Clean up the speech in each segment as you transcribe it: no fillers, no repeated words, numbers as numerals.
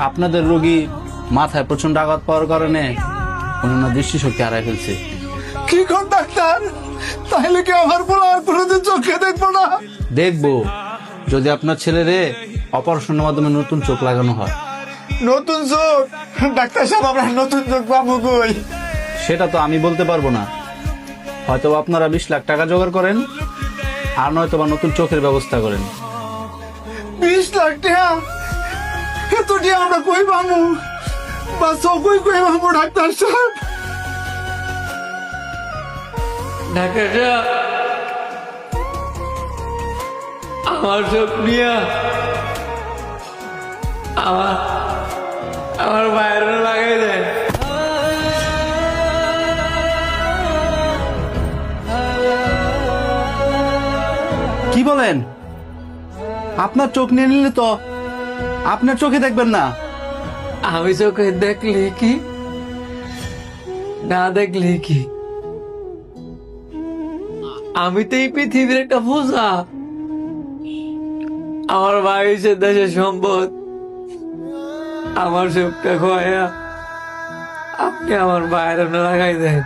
আপনাদের রোগী মাথায় প্রচন্ড আঘাত পাওয়ার কারণে ওনার দৃষ্টিশক্তি হারায় ফেলছে। কি কোন ডাক্তার, তাহলে কি আমার বলা আর কোনোদিন চোখে দেখবো না? দেখবো, যদি আপনার ছেলেরে অপারেশনের মাধ্যমে নতুন চোখ লাগানো হয়। নতুন চোখ? ডাক্তার সাহেব, আমরা নতুন চোখ পাবো কই? সেটা তো আমি বলতে পারবো না, হয়তো আপনারা 20 লাখ টাকা জোগাড় করেন, আর নয়তো বা নতুন চোখের ব্যবস্থা করেন। 20 লাখ টাকা? এত টাকা আমরা কই পাবো? বা চোখই কই পাবো ডাক্তার সাহেব? ডাক্তার সাহেব, আমার চোখ নিয়ে আমার বাইরে লাগাই দেয়। কি বলেন? আপনার চোখ নিয়ে নিলে তো আপনার চোখে দেখবেন না। আমি চোখে দেখলে কি না দেখলে কি, আমি তো এই পৃথিবীর একটা বোঝা। আমার ভাই হচ্ছে দেশের সম্পদ। আমার চোখটা খোয়া আপনি আমার বাইরে লাগাই দেন।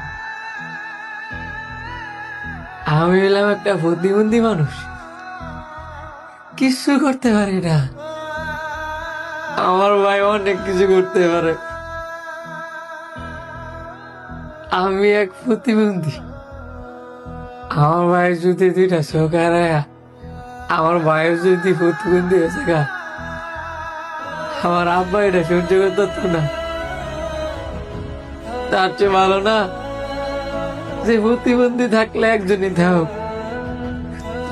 আমি হলাম একটা প্রতিবন্ধী মানুষ, কিছু করতে পারি না। আমার ভাই অনেক কিছু করতে পারে। আমি এক প্রতিবন্ধী। আমার ভাই যদি 2টা চোখ হারায়, আমার ভাইয়ের যদি প্রতিবন্ধী হয়েছে গা, আমার আব্বা এটা সহ্য করতে পারতো না। তার চেয়ে ভালো না যে প্রতিবন্ধী থাকলে একজনই থাক,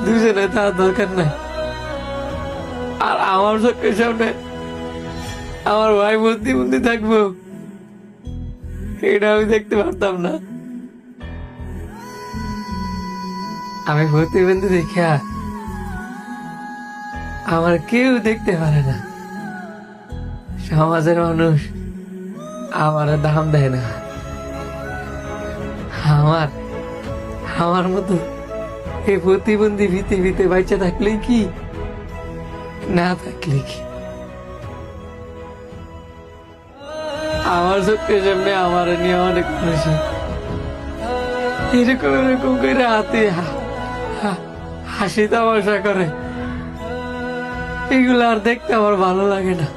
দুজনে থাকার দরকার নাই। আর আমার চোখের সামনে আমার ভাই প্রতিবন্ধী থাকবো, এটা আমি দেখতে পারতাম না। আমি প্রতিবন্ধী দেখা আমার কেউ দেখতে পারে না। সমাজের মানুষ আমার দাম দেয় না। আমার মতো এই প্রতিবন্ধী পৃথিবীতে বাচ্চা থাকলে কি না থাকলে কি, আমার চোখের সামনে আমার নিয়ে অনেক মানুষ এরকম এরকম করে হাতে হাসি তামাশা করে। এগুলো আর দেখতে আমার ভালো লাগে না।